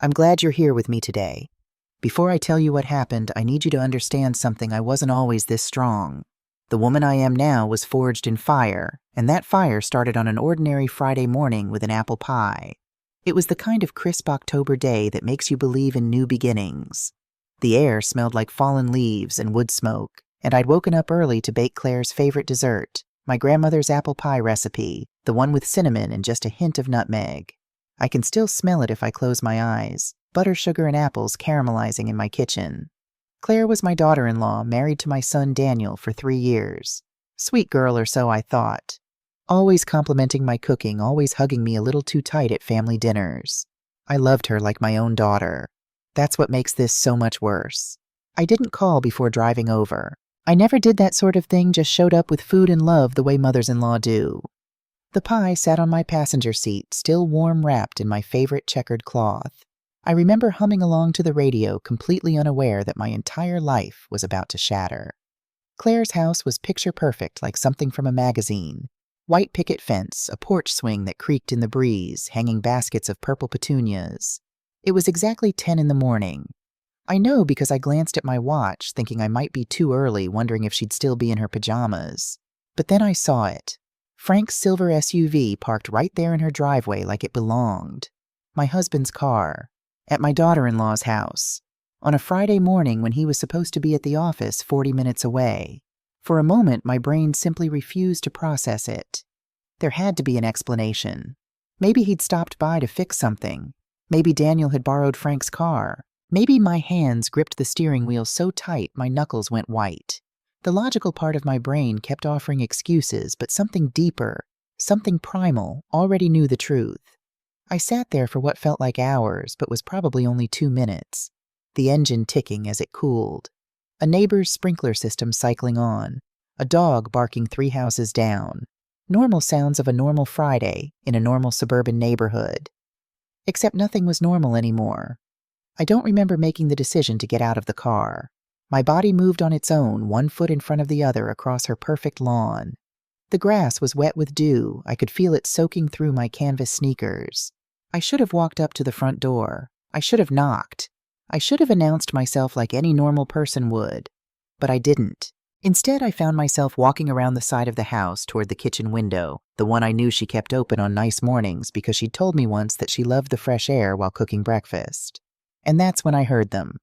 I'm glad you're here with me today. Before I tell you what happened, I need you to understand something. I wasn't always this strong. The woman I am now was forged in fire, and that fire started on an ordinary Friday morning with an apple pie. It was the kind of crisp October day that makes you believe in new beginnings. The air smelled like fallen leaves and wood smoke, and I'd woken up early to bake Claire's favorite dessert, my grandmother's apple pie recipe, the one with cinnamon and just a hint of nutmeg. I can still smell it if I close my eyes, butter, sugar, and apples caramelizing in my kitchen. Claire was my daughter-in-law, married to my son Daniel for 3 years. Sweet girl, or so I thought. Always complimenting my cooking, always hugging me a little too tight at family dinners. I loved her like my own daughter. That's what makes this so much worse. I didn't call before driving over. I never did that sort of thing, just showed up with food and love the way mothers-in-law do. The pie sat on my passenger seat, still warm wrapped in my favorite checkered cloth. I remember humming along to the radio, completely unaware that my entire life was about to shatter. Claire's house was picture perfect, like something from a magazine. White picket fence, a porch swing that creaked in the breeze, hanging baskets of purple petunias. It was exactly 10 in the morning. I know because I glanced at my watch, thinking I might be too early, wondering if she'd still be in her pajamas. But then I saw it. Frank's silver SUV parked right there in her driveway like it belonged. My husband's car. At my daughter-in-law's house. On a Friday morning when he was supposed to be at the office 40 minutes away. For a moment, my brain simply refused to process it. There had to be an explanation. Maybe he'd stopped by to fix something. Maybe Daniel had borrowed Frank's car. Maybe my hands gripped the steering wheel so tight my knuckles went white. The logical part of my brain kept offering excuses, but something deeper, something primal, already knew the truth. I sat there for what felt like hours, but was probably only 2 minutes. The engine ticking as it cooled. A neighbor's sprinkler system cycling on. A dog barking 3 houses down. Normal sounds of a normal Friday in a normal suburban neighborhood. Except nothing was normal anymore. I don't remember making the decision to get out of the car. My body moved on its own, 1 foot in front of the other across her perfect lawn. The grass was wet with dew. I could feel it soaking through my canvas sneakers. I should have walked up to the front door. I should have knocked. I should have announced myself like any normal person would. But I didn't. Instead, I found myself walking around the side of the house toward the kitchen window, the one I knew she kept open on nice mornings because she'd told me once that she loved the fresh air while cooking breakfast. And that's when I heard them.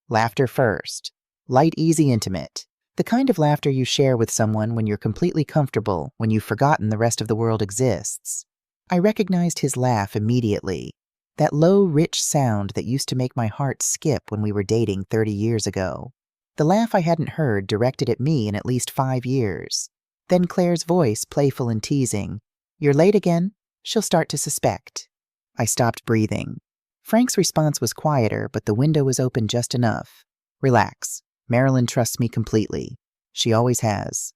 Laughter first. Light, easy, intimate. The kind of laughter you share with someone when you're completely comfortable, when you've forgotten the rest of the world exists. I recognized his laugh immediately. That low, rich sound that used to make my heart skip when we were dating 30 years ago. The laugh I hadn't heard directed at me in at least 5 years. Then Claire's voice, playful and teasing. "You're late again? She'll start to suspect." I stopped breathing. Frank's response was quieter, but the window was open just enough. "Relax. Marilyn trusts me completely. She always has."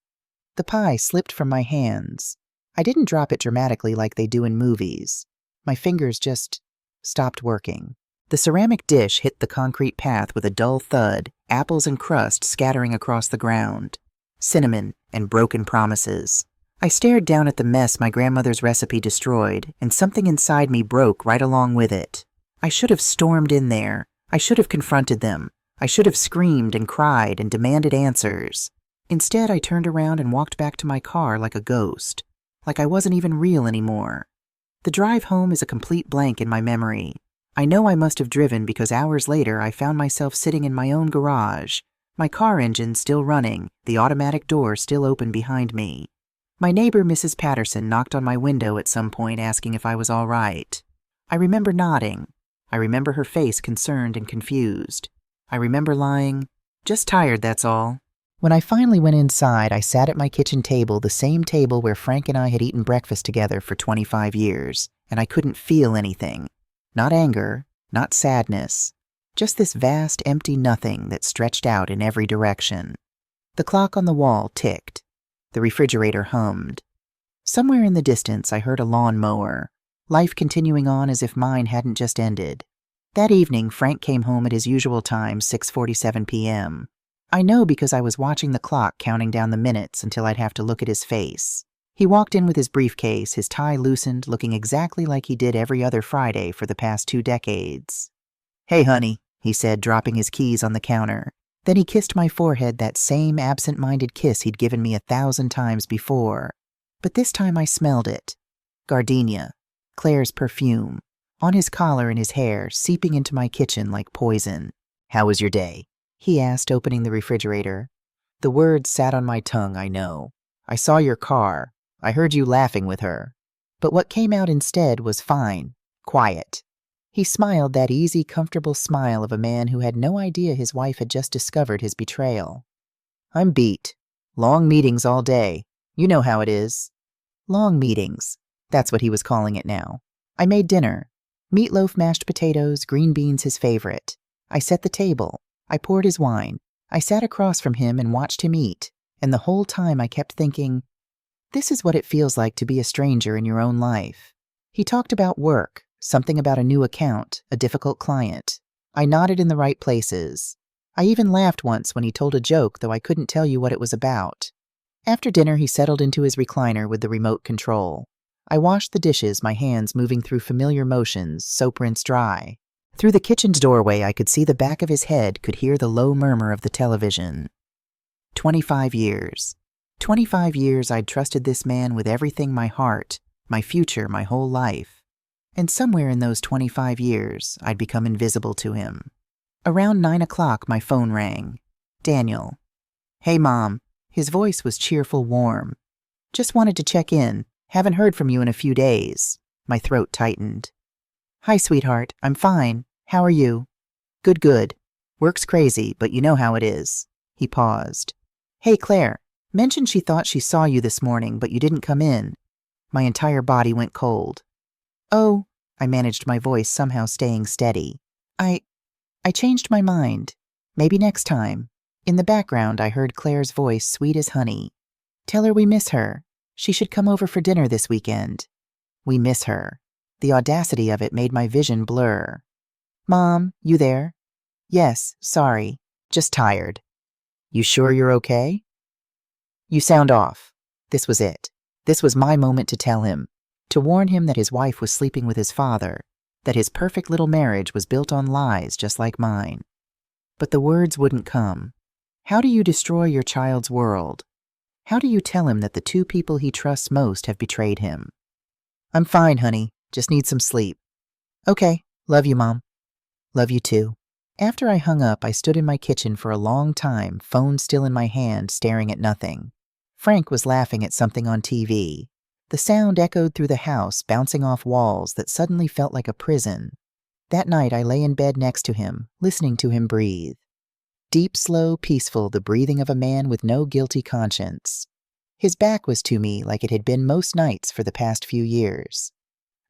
The pie slipped from my hands. I didn't drop it dramatically like they do in movies. My fingers just stopped working. The ceramic dish hit the concrete path with a dull thud, apples and crust scattering across the ground. Cinnamon and broken promises. I stared down at the mess my grandmother's recipe destroyed, and something inside me broke right along with it. I should have stormed in there. I should have confronted them. I should have screamed and cried and demanded answers. Instead, I turned around and walked back to my car like a ghost. Like I wasn't even real anymore. The drive home is a complete blank in my memory. I know I must have driven because hours later I found myself sitting in my own garage, my car engine still running, the automatic door still open behind me. My neighbor, Mrs. Patterson, knocked on my window at some point asking if I was all right. I remember nodding. I remember her face concerned and confused. I remember lying, "Just tired, that's all." When I finally went inside, I sat at my kitchen table, the same table where Frank and I had eaten breakfast together for 25 years, and I couldn't feel anything. Not anger, not sadness, just this vast, empty nothing that stretched out in every direction. The clock on the wall ticked. The refrigerator hummed. Somewhere in the distance, I heard a lawnmower, life continuing on as if mine hadn't just ended. That evening, Frank came home at his usual time, 6:47 p.m. I know because I was watching the clock counting down the minutes until I'd have to look at his face. He walked in with his briefcase, his tie loosened, looking exactly like he did every other Friday for the past 2 decades. "Hey, honey," he said, dropping his keys on the counter. Then he kissed my forehead, that same absent-minded kiss he'd given me 1,000 times before. But this time I smelled it. Gardenia, Claire's perfume, on his collar and his hair, seeping into my kitchen like poison. "How was your day?" he asked, opening the refrigerator. The words sat on my tongue, I know. "I saw your car. I heard you laughing with her." But what came out instead was fine, quiet. He smiled, that easy, comfortable smile of a man who had no idea his wife had just discovered his betrayal. "I'm beat. Long meetings all day. You know how it is." Long meetings. That's what he was calling it now. I made dinner. Meatloaf, mashed potatoes, green beans his favorite. I set the table. I poured his wine. I sat across from him and watched him eat. And the whole time I kept thinking, this is what it feels like to be a stranger in your own life. He talked about work, something about a new account, a difficult client. I nodded in the right places. I even laughed once when he told a joke, though I couldn't tell you what it was about. After dinner, he settled into his recliner with the remote control. I washed the dishes, my hands moving through familiar motions, soap rinse dry. Through the kitchen's doorway, I could see the back of his head, could hear the low murmur of the television. 25 years. 25 years I'd trusted this man with everything, my heart, my future, my whole life. And somewhere in those 25 years, I'd become invisible to him. Around 9 o'clock, my phone rang. Daniel. "Hey, Mom." His voice was cheerful, warm. "Just wanted to check in. Haven't heard from you in a few days." My throat tightened. "Hi, sweetheart. I'm fine. How are you?" "Good, good. Work's crazy, but you know how it is." He paused. "Hey, Claire. Mentioned she thought she saw you this morning, but you didn't come in." My entire body went cold. "Oh," I managed my voice, somehow staying steady. I changed my mind. Maybe next time." In the background, I heard Claire's voice, sweet as honey. "Tell her we miss her. She should come over for dinner this weekend." We miss her. The audacity of it made my vision blur. "Mom, you there?" "Yes, sorry. Just tired." "You sure you're okay?" "You sound off." This was it. This was my moment to tell him, to warn him that his wife was sleeping with his father, that his perfect little marriage was built on lies just like mine. But the words wouldn't come. How do you destroy your child's world? How do you tell him that the two people he trusts most have betrayed him? "I'm fine, honey. Just need some sleep." "Okay. Love you, Mom." "Love you too." After I hung up, I stood in my kitchen for a long time, phone still in my hand, staring at nothing. Frank was laughing at something on TV. The sound echoed through the house, bouncing off walls that suddenly felt like a prison. That night, I lay in bed next to him, listening to him breathe. Deep, slow, peaceful, the breathing of a man with no guilty conscience. His back was to me like it had been most nights for the past few years.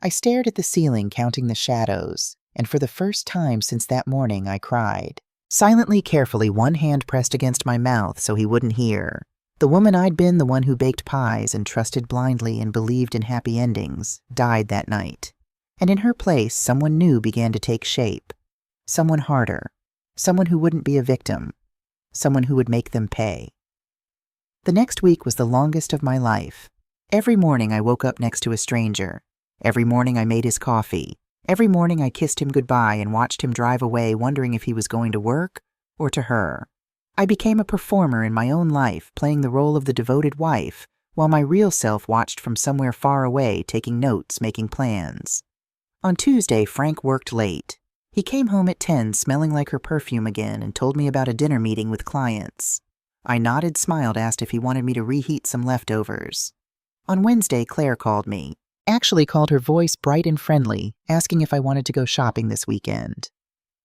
I stared at the ceiling, counting the shadows, and for the first time since that morning, I cried. Silently, carefully, one hand pressed against my mouth so he wouldn't hear. The woman I'd been, the one who baked pies and trusted blindly and believed in happy endings, died that night. And in her place, someone new began to take shape. Someone harder. Someone who wouldn't be a victim. Someone who would make them pay. The next week was the longest of my life. Every morning I woke up next to a stranger. Every morning I made his coffee. Every morning I kissed him goodbye and watched him drive away, wondering if he was going to work or to her. I became a performer in my own life, playing the role of the devoted wife, while my real self watched from somewhere far away, taking notes, making plans. On Tuesday, Frank worked late. He came home at 10, smelling like her perfume again, and told me about a dinner meeting with clients. I nodded, smiled, asked if he wanted me to reheat some leftovers. On Wednesday, Claire called me. Actually called, her voice bright and friendly, asking if I wanted to go shopping this weekend.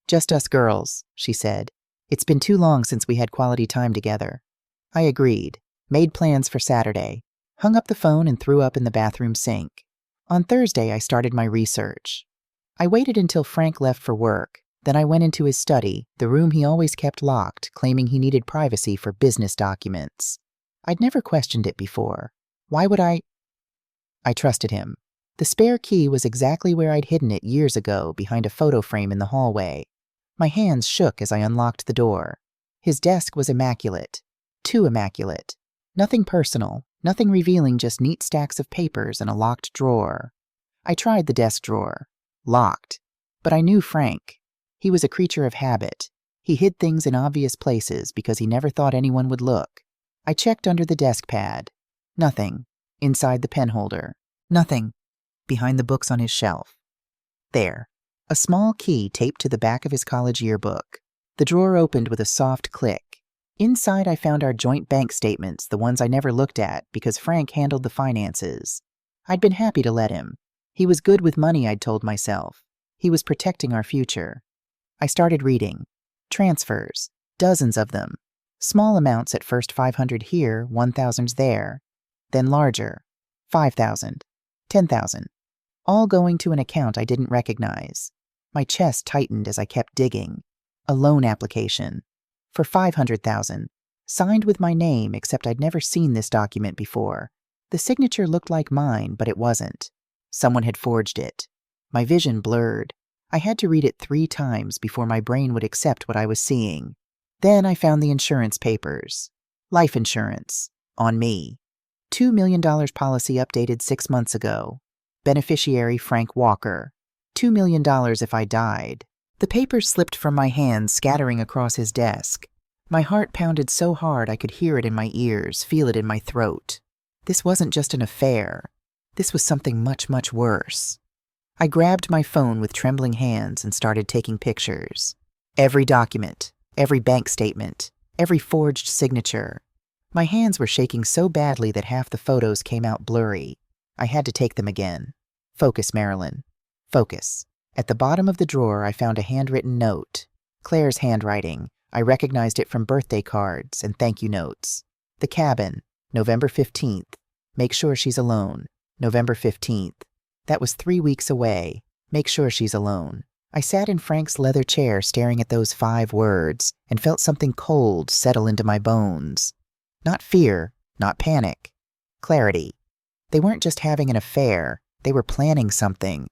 "Just us girls," she said. "It's been too long since we had quality time together." I agreed, made plans for Saturday, hung up the phone and threw up in the bathroom sink. On Thursday, I started my research. I waited until Frank left for work. Then I went into his study, the room he always kept locked, claiming he needed privacy for business documents. I'd never questioned it before. Why would I trusted him. The spare key was exactly where I'd hidden it years ago, behind a photo frame in the hallway. My hands shook as I unlocked the door. His desk was immaculate. Too immaculate. Nothing personal, nothing revealing, just neat stacks of papers and a locked drawer. I tried the desk drawer. Locked. But I knew Frank. He was a creature of habit. He hid things in obvious places because he never thought anyone would look. I checked under the desk pad. Nothing. Inside the pen holder. Nothing. Behind the books on his shelf. There. A small key taped to the back of his college yearbook. The drawer opened with a soft click. Inside I found our joint bank statements, the ones I never looked at because Frank handled the finances. I'd been happy to let him. He was good with money, I'd told myself. He was protecting our future. I started reading. Transfers. Dozens of them. Small amounts at first, 500 here, 1,000 there. Then larger. 5,000. 10,000. All going to an account I didn't recognize. My chest tightened as I kept digging. A loan application. For 500,000. Signed with my name, except I'd never seen this document before. The signature looked like mine, but it wasn't. Someone had forged it. My vision blurred. I had to read it 3 times before my brain would accept what I was seeing. Then I found the insurance papers. Life insurance. On me. $2 million policy updated 6 months ago. Beneficiary Frank Walker. $2 million if I died. The papers slipped from my hands, scattering across his desk. My heart pounded so hard I could hear it in my ears, feel it in my throat. This wasn't just an affair. This was something much, much worse. I grabbed my phone with trembling hands and started taking pictures. Every document, every bank statement, every forged signature. My hands were shaking so badly that half the photos came out blurry. I had to take them again. Focus, Marilyn. Focus. At the bottom of the drawer, I found a handwritten note. Claire's handwriting. I recognized it from birthday cards and thank you notes. The cabin, November 15th. Make sure she's alone. November 15th. That was 3 weeks away. Make sure she's alone. I sat in Frank's leather chair staring at those 5 words and felt something cold settle into my bones. Not fear, not panic. Clarity. They weren't just having an affair. They were planning something.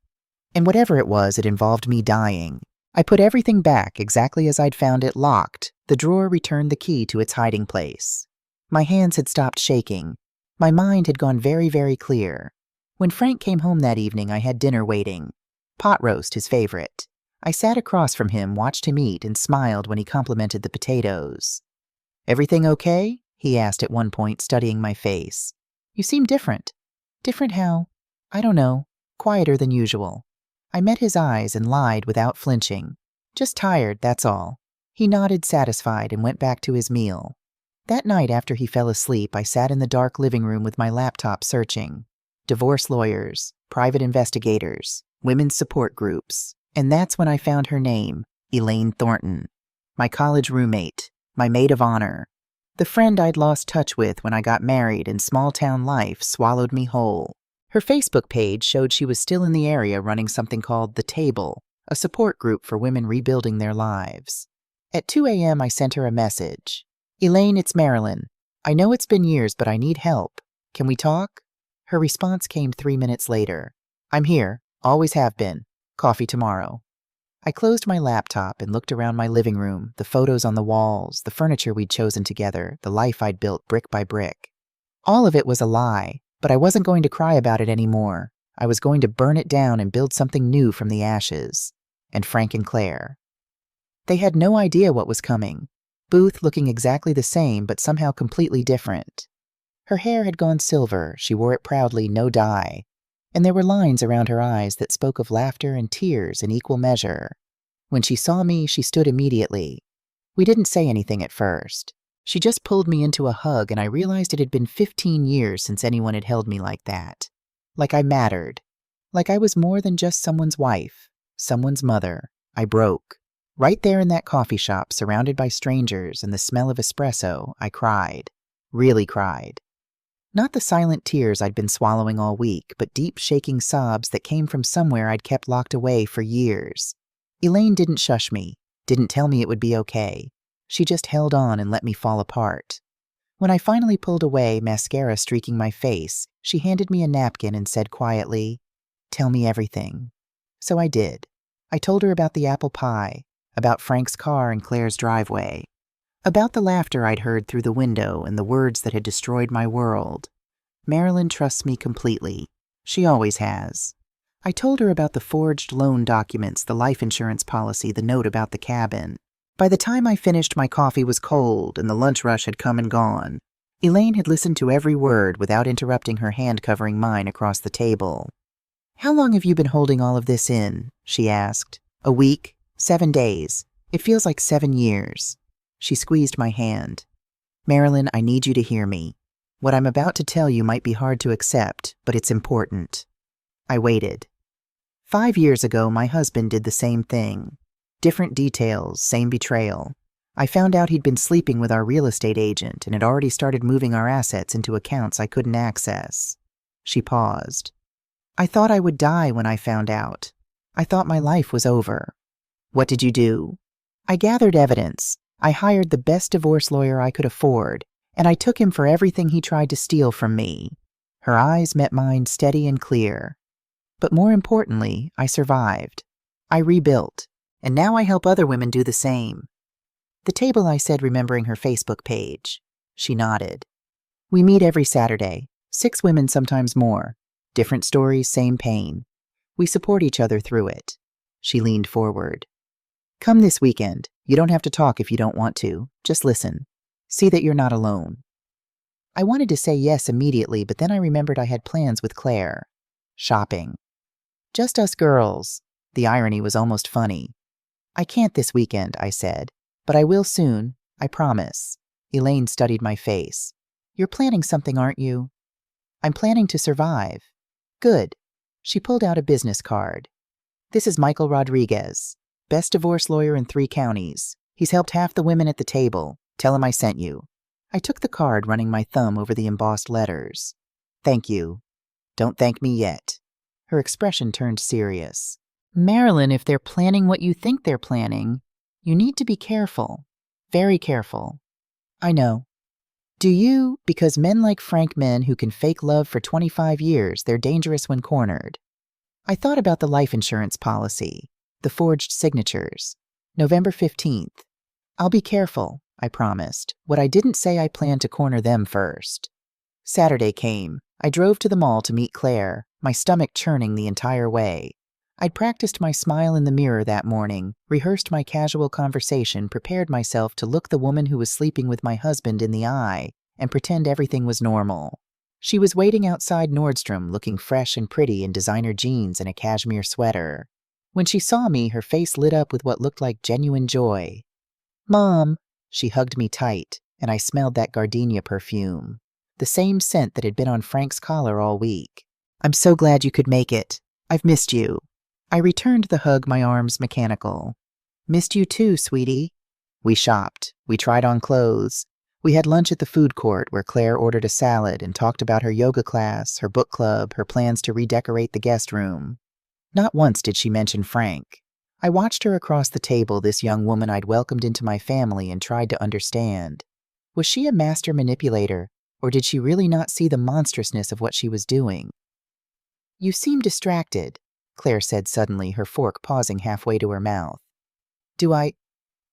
And whatever it was, it involved me dying. I put everything back exactly as I'd found it, locked. The drawer returned the key to its hiding place. My hands had stopped shaking. My mind had gone very, very clear. When Frank came home that evening, I had dinner waiting. Pot roast, his favorite. I sat across from him, watched him eat, and smiled when he complimented the potatoes. "Everything okay?" he asked at one point, studying my face. "You seem different." "Different how?" "I don't know. Quieter than usual." I met his eyes and lied without flinching. "Just tired, that's all." He nodded, satisfied, and went back to his meal. That night after he fell asleep, I sat in the dark living room with my laptop searching. Divorce lawyers, private investigators, women's support groups. And that's when I found her name, Elaine Thornton. My college roommate, my maid of honor. The friend I'd lost touch with when I got married and small-town life swallowed me whole. Her Facebook page showed she was still in the area running something called The Table, a support group for women rebuilding their lives. At 2 a.m. I sent her a message. "Elaine, it's Marilyn. I know it's been years, but I need help. Can we talk?" Her response came 3 minutes later. "I'm here. Always have been. Coffee tomorrow." I closed my laptop and looked around my living room, the photos on the walls, the furniture we'd chosen together, the life I'd built brick by brick. All of it was a lie, but I wasn't going to cry about it anymore. I was going to burn it down and build something new from the ashes. And Frank and Claire. They had no idea what was coming. Booth looking exactly the same, but somehow completely different. Her hair had gone silver, she wore it proudly, no dye. And there were lines around her eyes that spoke of laughter and tears in equal measure. When she saw me, she stood immediately. We didn't say anything at first. She just pulled me into a hug, and I realized it had been 15 years since anyone had held me like that. Like I mattered. Like I was more than just someone's wife, someone's mother. I broke. Right there in that coffee shop, surrounded by strangers and the smell of espresso, I cried. Really cried. Not the silent tears I'd been swallowing all week, but deep shaking sobs that came from somewhere I'd kept locked away for years. Elaine didn't shush me, didn't tell me it would be okay. She just held on and let me fall apart. When I finally pulled away, mascara streaking my face, she handed me a napkin and said quietly, "Tell me everything." So I did. I told her about the apple pie, about Frank's car in Claire's driveway, about the laughter I'd heard through the window and the words that had destroyed my world. Marilyn trusts me completely. She always has. I told her about the forged loan documents, the life insurance policy, the note about the cabin. By the time I finished, my coffee was cold and the lunch rush had come and gone. Elaine had listened to every word without interrupting, her hand covering mine across the table. "How long have you been holding all of this in?" she asked. "A week? 7 days. It feels like 7 years. She squeezed my hand. "Marilyn, I need you to hear me. What I'm about to tell you might be hard to accept, but it's important." I waited. 5 years ago, my husband did the same thing. Different details, same betrayal. I found out he'd been sleeping with our real estate agent and had already started moving our assets into accounts I couldn't access. She paused. "I thought I would die when I found out. I thought my life was over." "What did you do?" "I gathered evidence. I hired the best divorce lawyer I could afford, and I took him for everything he tried to steal from me." Her eyes met mine, steady and clear. "But more importantly, I survived. I rebuilt, and now I help other women do the same." "The table," I said, remembering her Facebook page. She nodded. "We meet every Saturday, 6 women, sometimes more. Different stories, same pain. We support each other through it." She leaned forward. "Come this weekend. You don't have to talk if you don't want to. Just listen. See that you're not alone." I wanted to say yes immediately, but then I remembered I had plans with Claire. Shopping. "Just us girls." The irony was almost funny. "I can't this weekend," I said, "but I will soon. I promise." Elaine studied my face. "You're planning something, aren't you?" "I'm planning to survive." "Good." She pulled out a business card. "This is Michael Rodriguez, best divorce lawyer in 3 counties. He's helped half the women at the table. Tell him I sent you." I took the card, running my thumb over the embossed letters. "Thank you." "Don't thank me yet." Her expression turned serious. "Marilyn, if they're planning what you think they're planning, you need to be careful. Very careful." "I know." "Do you? Because men like Frank, men who can fake love for 25 years, they're dangerous when cornered." I thought about the life insurance policy, the forged signatures. November 15th. "I'll be careful," I promised. What I didn't say, I planned to corner them first. Saturday came. I drove to the mall to meet Claire, my stomach churning the entire way. I'd practiced my smile in the mirror that morning, rehearsed my casual conversation, prepared myself to look the woman who was sleeping with my husband in the eye and pretend everything was normal. She was waiting outside Nordstrom, looking fresh and pretty in designer jeans and a cashmere sweater. When she saw me, her face lit up with what looked like genuine joy. "Mom!" She hugged me tight, and I smelled that gardenia perfume, the same scent that had been on Frank's collar all week. "I'm so glad you could make it. I've missed you." I returned the hug, my arms mechanical. "Missed you too, sweetie." We shopped. We tried on clothes. We had lunch at the food court, where Claire ordered a salad and talked about her yoga class, her book club, her plans to redecorate the guest room. Not once did she mention Frank. I watched her across the table, this young woman I'd welcomed into my family, and tried to understand. Was she a master manipulator, or did she really not see the monstrousness of what she was doing? "You seem distracted," Claire said suddenly, her fork pausing halfway to her mouth. "Do I?"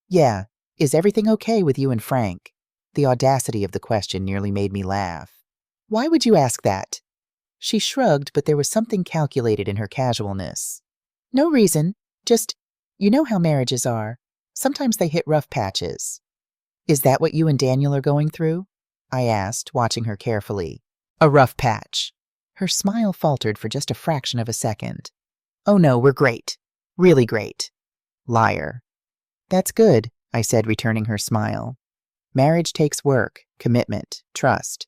"Yeah. Is everything okay with you and Frank?" The audacity of the question nearly made me laugh. "Why would you ask that?" She shrugged, but there was something calculated in her casualness. "No reason. Just, you know how marriages are. Sometimes they hit rough patches." "Is that what you and Daniel are going through?" I asked, watching her carefully. "A rough patch." Her smile faltered for just a fraction of a second. "Oh no, we're great. Really great." Liar. "That's good," I said, returning her smile. "Marriage takes work, commitment, trust."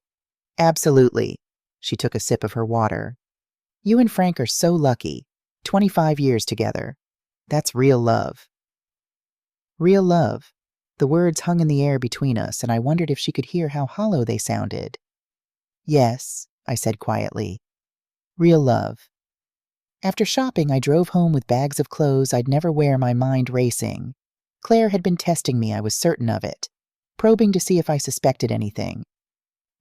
"Absolutely." She took a sip of her water. "You and Frank are so lucky. 25 years together. That's real love." Real love. The words hung in the air between us, and I wondered if she could hear how hollow they sounded. "Yes," I said quietly. "Real love." After shopping, I drove home with bags of clothes I'd never wear, my mind racing. Claire had been testing me, I was certain of it, probing to see if I suspected anything,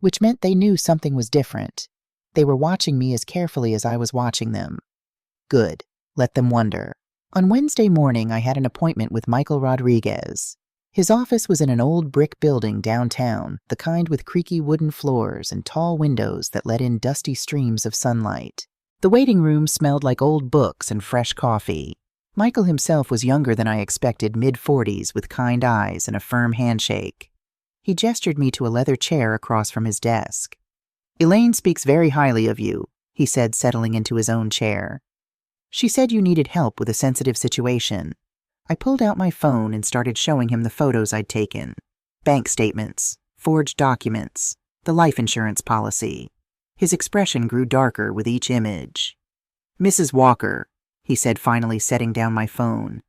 which meant they knew something was different. They were watching me as carefully as I was watching them. Good. Let them wonder. On Wednesday morning, I had an appointment with Michael Rodriguez. His office was in an old brick building downtown, the kind with creaky wooden floors and tall windows that let in dusty streams of sunlight. The waiting room smelled like old books and fresh coffee. Michael himself was younger than I expected, mid-40s, with kind eyes and a firm handshake. He gestured me to a leather chair across from his desk. "Elaine speaks very highly of you," he said, settling into his own chair. "She said you needed help with a sensitive situation." I pulled out my phone and started showing him the photos I'd taken. Bank statements, forged documents, the life insurance policy. His expression grew darker with each image. "Mrs. Walker," he said, finally setting down my phone,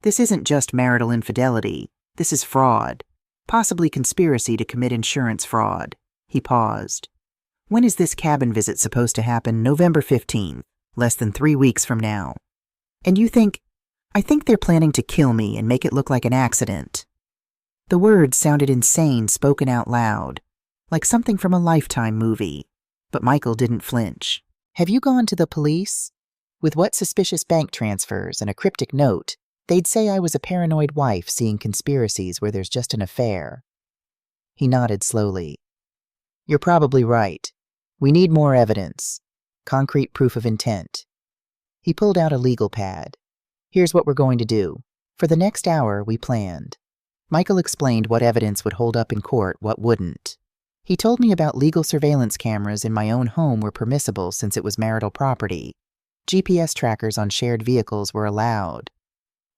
"this isn't just marital infidelity. This is fraud. Possibly conspiracy to commit insurance fraud." He paused. "When is this cabin visit supposed to happen?" "November 15th, less than 3 weeks from now." "And you think—" "I think they're planning to kill me and make it look like an accident." The words sounded insane spoken out loud, like something from a Lifetime movie. But Michael didn't flinch. "Have you gone to the police? With what suspicious bank transfers and a cryptic note, they'd say I was a paranoid wife seeing conspiracies where there's just an affair." He nodded slowly. "You're probably right. We need more evidence. Concrete proof of intent." He pulled out a legal pad. "Here's what we're going to do." For the next hour, we planned. Michael explained what evidence would hold up in court, what wouldn't. He told me about legal surveillance cameras in my own home were permissible since it was marital property. GPS trackers on shared vehicles were allowed.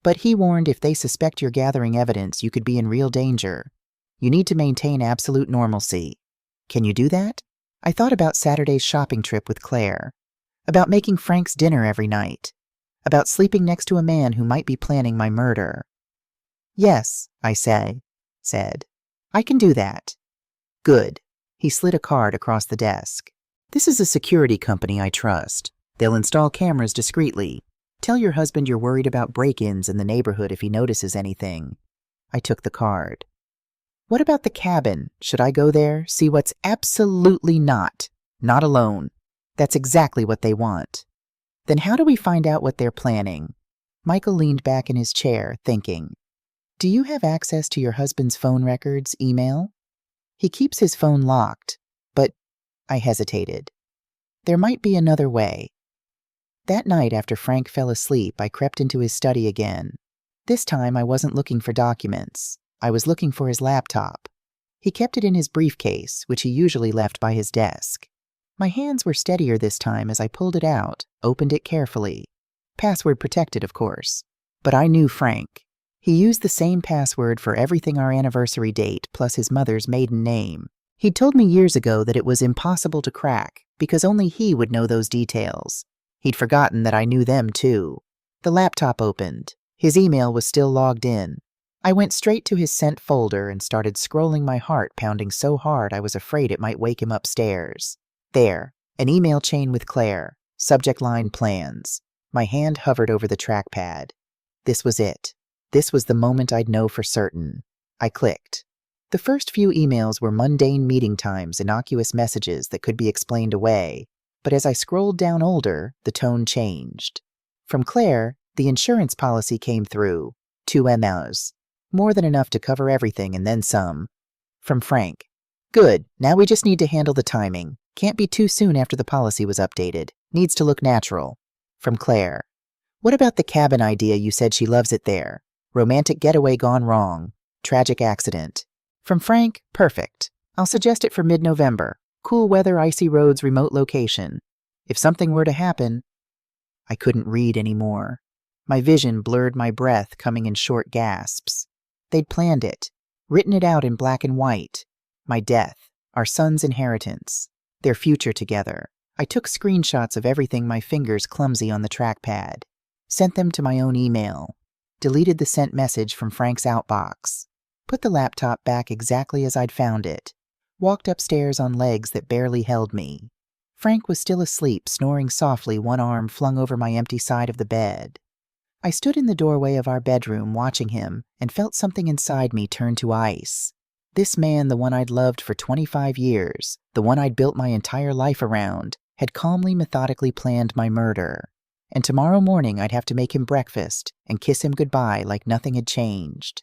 But he warned, if they suspect you're gathering evidence, you could be in real danger. You need to maintain absolute normalcy. Can you do that? I thought about Saturday's shopping trip with Claire, about making Frank's dinner every night, about sleeping next to a man who might be planning my murder. "Yes," I said. "I can do that." "Good." He slid a card across the desk. "This is a security company I trust. They'll install cameras discreetly. Tell your husband you're worried about break-ins in the neighborhood if he notices anything." I took the card. "What about the cabin? Should I go there? See what's—" "Absolutely not. Not alone. That's exactly what they want." "Then how do we find out what they're planning?" Michael leaned back in his chair, thinking. "Do you have access to your husband's phone records, email?" "He keeps his phone locked, but—" I hesitated. "There might be another way." That night, after Frank fell asleep, I crept into his study again. This time I wasn't looking for documents. I was looking for his laptop. He kept it in his briefcase, which he usually left by his desk. My hands were steadier this time as I pulled it out, opened it carefully. Password protected, of course. But I knew Frank. He used the same password for everything our anniversary date, plus his mother's maiden name. He'd told me years ago that it was impossible to crack, because only he would know those details. He'd forgotten that I knew them, too. The laptop opened. His email was still logged in. I went straight to his sent folder and started scrolling, my heart pounding so hard I was afraid it might wake him upstairs. There, an email chain with Claire. Subject line, plans. My hand hovered over the trackpad. This was it. This was the moment I'd know for certain. I clicked. The first few emails were mundane meeting times, innocuous messages that could be explained away. But as I scrolled down older, the tone changed. From Claire, the insurance policy came through. 2 memos. More than enough to cover everything and then some. From Frank. Good, now we just need to handle the timing. Can't be too soon after the policy was updated. Needs to look natural. From Claire. What about the cabin idea? You said she loves it there. Romantic getaway gone wrong. Tragic accident. From Frank. Perfect. I'll suggest it for mid-November. Cool weather, icy roads, remote location. If something were to happen... I couldn't read anymore. My vision blurred, my breath coming in short gasps. They'd planned it. Written it out in black and white. My death. Our son's inheritance. Their future together. I took screenshots of everything, my fingers clumsy on the trackpad. Sent them to my own email. Deleted the sent message from Frank's outbox. Put the laptop back exactly as I'd found it. Walked upstairs on legs that barely held me. Frank was still asleep, snoring softly, one arm flung over my empty side of the bed. I stood in the doorway of our bedroom watching him and felt something inside me turn to ice. This man, the one I'd loved for 25 years, the one I'd built my entire life around, had calmly, methodically planned my murder. And tomorrow morning I'd have to make him breakfast and kiss him goodbye like nothing had changed.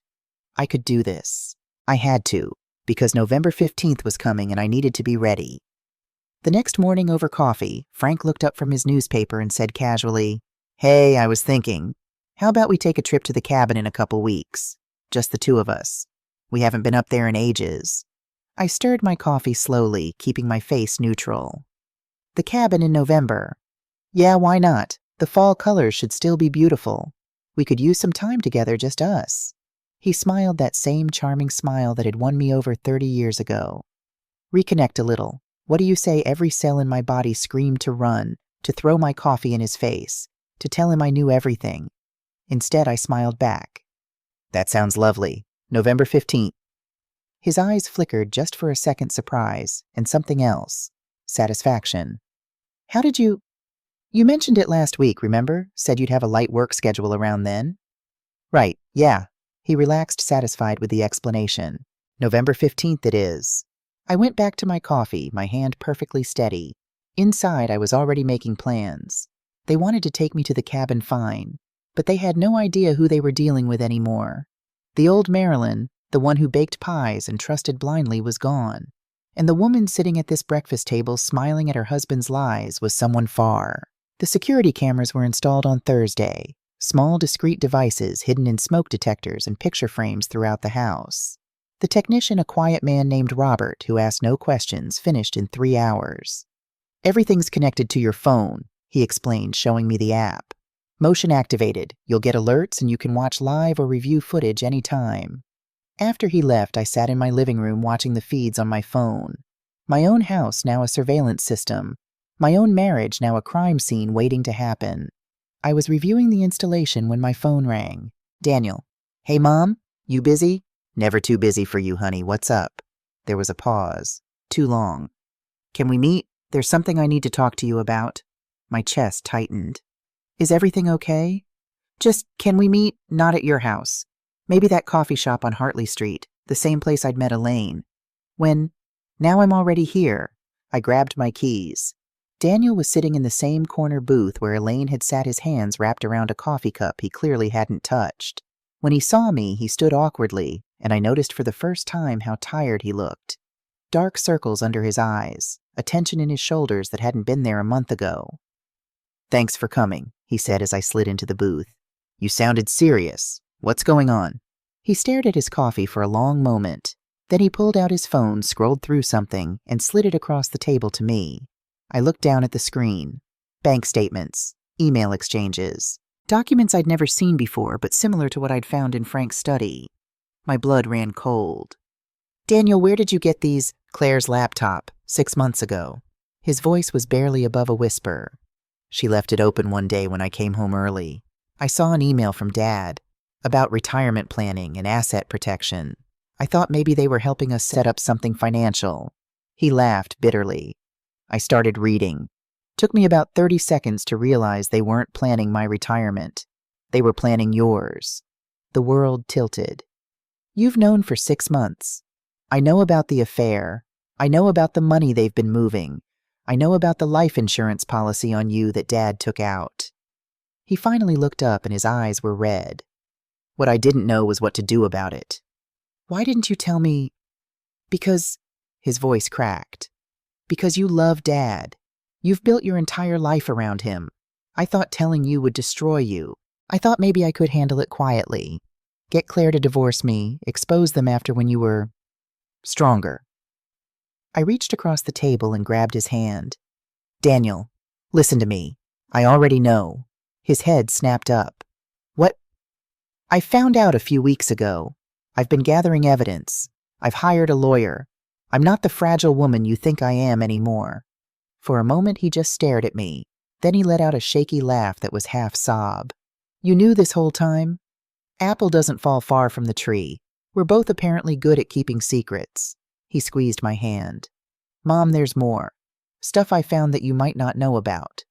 I could do this. I had to, because November 15th was coming and I needed to be ready. The next morning over coffee, Frank looked up from his newspaper and said casually, "Hey, I was thinking, how about we take a trip to the cabin in a couple weeks? Just the two of us. We haven't been up there in ages." I stirred my coffee slowly, keeping my face neutral. The cabin in November. Yeah, why not? The fall colors should still be beautiful. We could use some time together, just us. He smiled that same charming smile that had won me over 30 years ago. Reconnect a little. What do you say? Every cell in my body screamed to run, to throw my coffee in his face, to tell him I knew everything. Instead, I smiled back. That sounds lovely. November 15th. His eyes flickered just for a second surprise, and something else. Satisfaction. How did you... You mentioned it last week, remember? Said you'd have a light work schedule around then? Right, yeah. He relaxed, satisfied with the explanation. November 15th it is. I went back to my coffee, my hand perfectly steady. Inside, I was already making plans. They wanted to take me to the cabin fine, but they had no idea who they were dealing with anymore. The old Marilyn, the one who baked pies and trusted blindly, was gone. And the woman sitting at this breakfast table smiling at her husband's lies was someone far. The security cameras were installed on Thursday, small discreet devices hidden in smoke detectors and picture frames throughout the house. The technician, a quiet man named Robert, who asked no questions, finished in 3 hours. Everything's connected to your phone, he explained, showing me the app. Motion activated. You'll get alerts and you can watch live or review footage anytime. After he left, I sat in my living room watching the feeds on my phone. My own house, now a surveillance system. My own marriage, now a crime scene waiting to happen. I was reviewing the installation when my phone rang. Daniel. Hey, Mom? You busy? Never too busy for you, honey. What's up? There was a pause. Too long. Can we meet? There's something I need to talk to you about. My chest tightened. Is everything okay? Just, can we meet? Not at your house. Maybe that coffee shop on Hartley Street, the same place I'd met Elaine. Now I'm already here. I grabbed my keys. Daniel was sitting in the same corner booth where Elaine had sat, his hands wrapped around a coffee cup he clearly hadn't touched. When he saw me, he stood awkwardly, and I noticed for the first time how tired he looked. Dark circles under his eyes, a tension in his shoulders that hadn't been there a month ago. Thanks for coming, he said as I slid into the booth. You sounded serious. What's going on? He stared at his coffee for a long moment. Then he pulled out his phone, scrolled through something, and slid it across the table to me. I looked down at the screen. Bank statements, email exchanges, documents I'd never seen before, but similar to what I'd found in Frank's study. My blood ran cold. Daniel, where did you get these? Claire's laptop, 6 months ago. His voice was barely above a whisper. She left it open one day when I came home early. I saw an email from Dad about retirement planning and asset protection. I thought maybe they were helping us set up something financial. He laughed bitterly. I started reading. Took me about 30 seconds to realize they weren't planning my retirement. They were planning yours. The world tilted. You've known for 6 months. I know about the affair. I know about the money they've been moving. I know about the life insurance policy on you that Dad took out. He finally looked up and his eyes were red. What I didn't know was what to do about it. Why didn't you tell me? Because, his voice cracked. Because you love Dad. You've built your entire life around him. I thought telling you would destroy you. I thought maybe I could handle it quietly. Get Claire to divorce me, expose them after when you were stronger. I reached across the table and grabbed his hand. Daniel, listen to me. I already know. His head snapped up. What? I found out a few weeks ago. I've been gathering evidence. I've hired a lawyer. I'm not the fragile woman you think I am anymore. For a moment he just stared at me. Then he let out a shaky laugh that was half sob. You knew this whole time? Apple doesn't fall far from the tree. We're both apparently good at keeping secrets. He squeezed my hand. Mom, there's more. Stuff I found that you might not know about.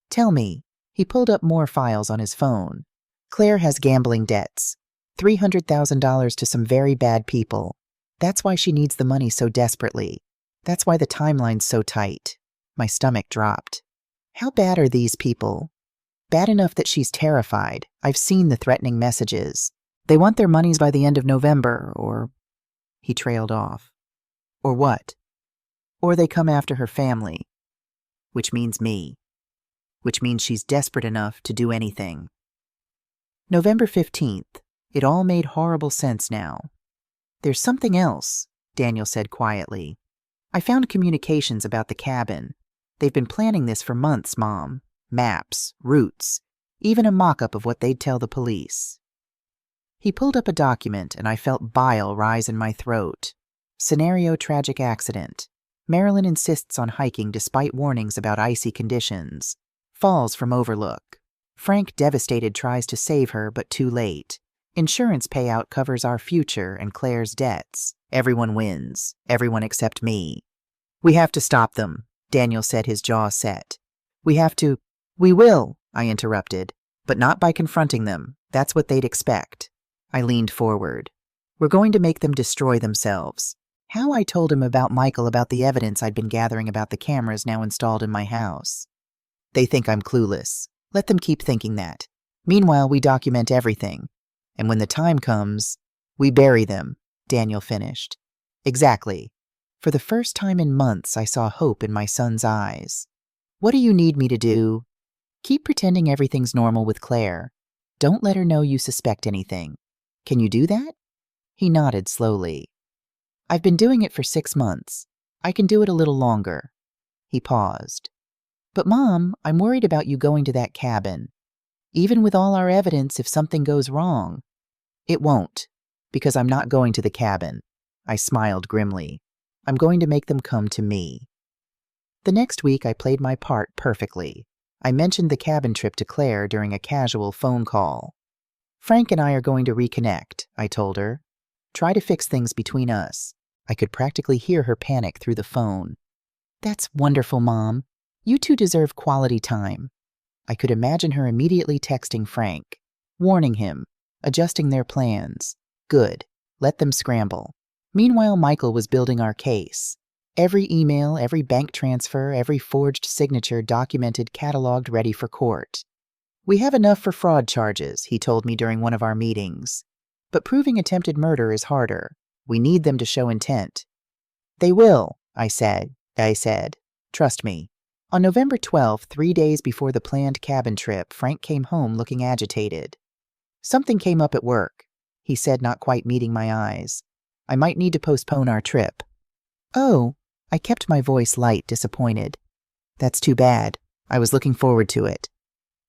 Tell me. He pulled up more files on his phone. Claire has gambling debts. $300,000 to some very bad people. That's why she needs the money so desperately. That's why the timeline's so tight. My stomach dropped. How bad are these people? Bad enough that she's terrified. I've seen the threatening messages. They want their monies by the end of November, or... He trailed off. Or what? Or they come after her family. which means me, which means she's desperate enough to do anything. November 15th. It all made horrible sense now. There's something else, Daniel said quietly. I found communications about the cabin. They've been planning this for months, Mom. Maps, routes, even a mock-up of what they'd tell the police. He pulled up a document and I felt bile rise in my throat. Scenario: tragic accident. Marilyn insists on hiking despite warnings about icy conditions. Falls from overlook. Frank, devastated, tries to save her, but too late. Insurance payout covers our future and Claire's debts. Everyone wins. Everyone except me. We have to stop them, Daniel said, his jaw set. We have to. We will, I interrupted, but not by confronting them. That's what they'd expect. I leaned forward. We're going to make them destroy themselves. How I told him about Michael, about the evidence I'd been gathering about the cameras now installed in my house. They think I'm clueless. Let them keep thinking that. Meanwhile, we document everything. And when the time comes, we bury them, Daniel finished. Exactly. For the first time in months, I saw hope in my son's eyes. What do you need me to do? Keep pretending everything's normal with Claire. Don't let her know you suspect anything. Can you do that? He nodded slowly. I've been doing it for 6 months. I can do it a little longer. He paused. But Mom, I'm worried about you going to that cabin. Even with all our evidence, if something goes wrong. It won't, because I'm not going to the cabin. I smiled grimly. I'm going to make them come to me. The next week, I played my part perfectly. I mentioned the cabin trip to Claire during a casual phone call. Frank and I are going to reconnect, I told her. Try to fix things between us. I could practically hear her panic through the phone. That's wonderful, Mom. You two deserve quality time. I could imagine her immediately texting Frank, warning him, adjusting their plans. Good. Let them scramble. Meanwhile, Michael was building our case. Every email, every bank transfer, every forged signature documented, cataloged, ready for court. We have enough for fraud charges, he told me during one of our meetings. But proving attempted murder is harder. We need them to show intent. They will, I said. Trust me. On November 12th, 3 days before the planned cabin trip, Frank came home looking agitated. Something came up at work, he said, not quite meeting my eyes. I might need to postpone our trip. Oh, I kept my voice light, disappointed. That's too bad. I was looking forward to it.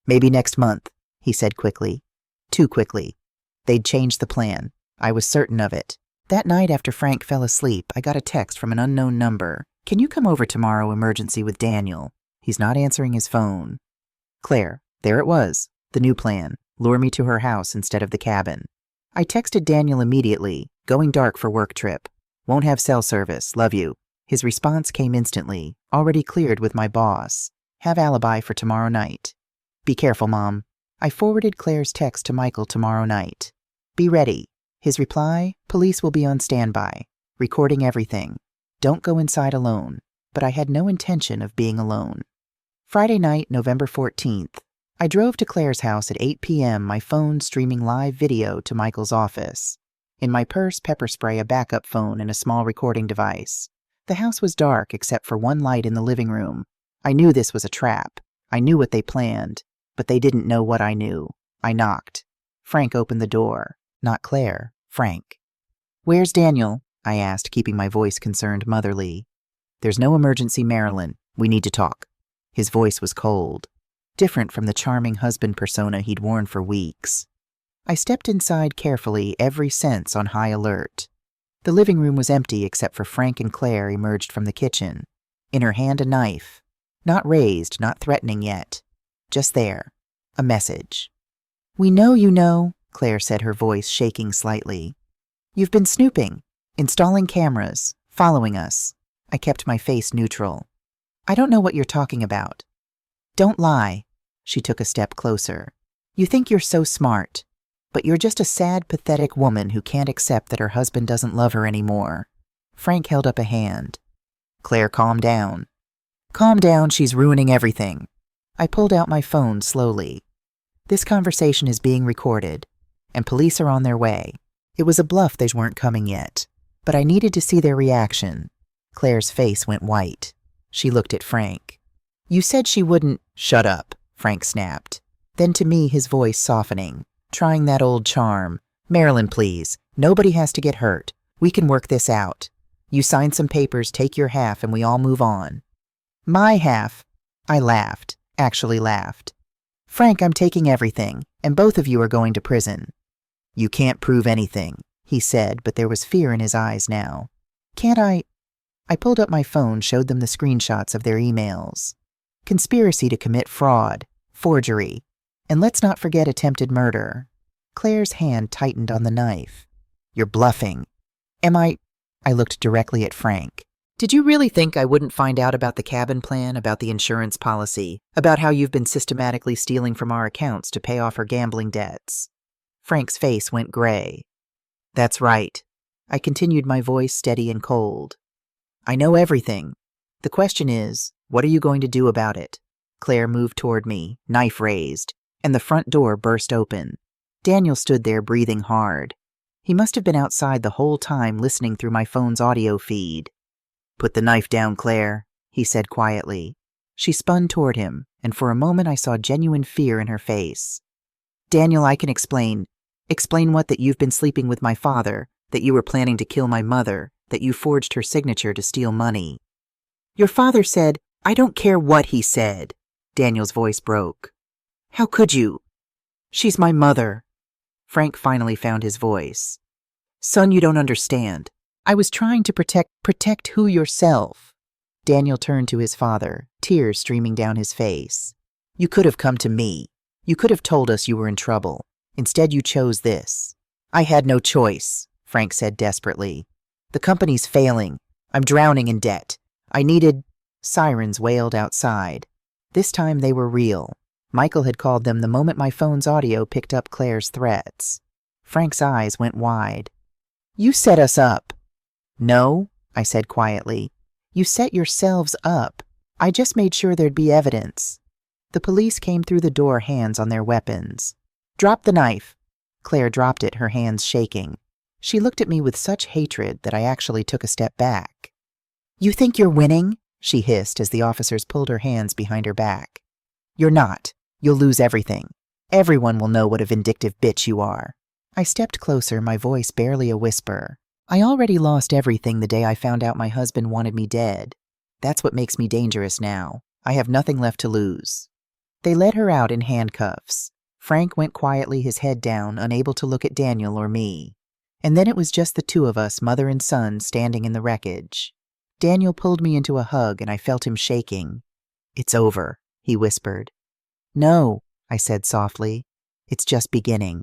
Maybe next month, he said quickly. Too quickly. They'd changed the plan. I was certain of it. That night after Frank fell asleep, I got a text from an unknown number. Can you come over tomorrow, emergency with Daniel? He's not answering his phone. Claire, there it was. The new plan. Lure me to her house instead of the cabin. I texted Daniel immediately. Going dark for work trip. Won't have cell service. Love you. His response came instantly. Already cleared with my boss. Have alibi for tomorrow night. Be careful, Mom. I forwarded Claire's text to Michael tomorrow night. Be ready. His reply, police will be on standby. Recording everything. Don't go inside alone. But I had no intention of being alone. Friday night, November 14th. I drove to Claire's house at 8 p.m., my phone streaming live video to Michael's office. In my purse, pepper spray, a backup phone, and a small recording device. The house was dark except for one light in the living room. I knew this was a trap. I knew what they planned, but they didn't know what I knew. I knocked. Frank opened the door. Not Claire, Frank. Where's Daniel? I asked, keeping my voice concerned, motherly. There's no emergency, Marilyn. We need to talk. His voice was cold, different from the charming husband persona he'd worn for weeks. I stepped inside carefully, every sense on high alert. The living room was empty except for Frank and Claire emerged from the kitchen. In her hand, a knife. Not raised, not threatening yet. Just there. A message. We know you know, Claire said, her voice shaking slightly. You've been snooping, installing cameras, following us. I kept my face neutral. I don't know what you're talking about. Don't lie. She took a step closer. You think you're so smart, but you're just a sad, pathetic woman who can't accept that her husband doesn't love her anymore. Frank held up a hand. Claire, calm down. Calm down, she's ruining everything. I pulled out my phone slowly. This conversation is being recorded, and police are on their way. It was a bluff they weren't coming yet, but I needed to see their reaction. Claire's face went white. She looked at Frank. You said she wouldn't. Shut up, Frank snapped. Then to me, his voice softening, trying that old charm. Marilyn, please. Nobody has to get hurt. We can work this out. You sign some papers, take your half, and we all move on. My half? I laughed, actually laughed. Frank, I'm taking everything, and both of you are going to prison. You can't prove anything, he said, but there was fear in his eyes now. Can't I? I pulled up my phone, showed them the screenshots of their emails. Conspiracy to commit fraud, forgery, and let's not forget attempted murder. Claire's hand tightened on the knife. You're bluffing. Am I? I looked directly at Frank. Did you really think I wouldn't find out about the cabin plan, about the insurance policy, about how you've been systematically stealing from our accounts to pay off her gambling debts? Frank's face went gray. That's right. I continued, my voice steady and cold. I know everything. The question is, what are you going to do about it? Claire moved toward me, knife raised, and the front door burst open. Daniel stood there breathing hard. He must have been outside the whole time listening through my phone's audio feed. Put the knife down, Claire, he said quietly. She spun toward him, and for a moment I saw genuine fear in her face. Daniel, I can explain. Explain what? That you've been sleeping with my father, that you were planning to kill my mother, that you forged her signature to steal money. Your father said, I don't care what he said. Daniel's voice broke. How could you? She's my mother. Frank finally found his voice. Son, you don't understand. I was trying to protect who? Yourself. Daniel turned to his father, tears streaming down his face. You could have come to me. You could have told us you were in trouble. Instead, you chose this. I had no choice, Frank said desperately. The company's failing. I'm drowning in debt. I needed... Sirens wailed outside. This time they were real. Michael had called them the moment my phone's audio picked up Claire's threats. Frank's eyes went wide. You set us up. No, I said quietly. You set yourselves up. I just made sure there'd be evidence. The police came through the door, hands on their weapons. Drop the knife. Claire dropped it, her hands shaking. She looked at me with such hatred that I actually took a step back. You think you're winning? She hissed as the officers pulled her hands behind her back. You're not. You'll lose everything. Everyone will know what a vindictive bitch you are. I stepped closer, my voice barely a whisper. I already lost everything the day I found out my husband wanted me dead. That's what makes me dangerous now. I have nothing left to lose. They led her out in handcuffs. Frank went quietly, his head down, unable to look at Daniel or me. And then it was just the two of us, mother and son, standing in the wreckage. Daniel pulled me into a hug, and I felt him shaking. It's over, he whispered. No, I said softly. It's just beginning.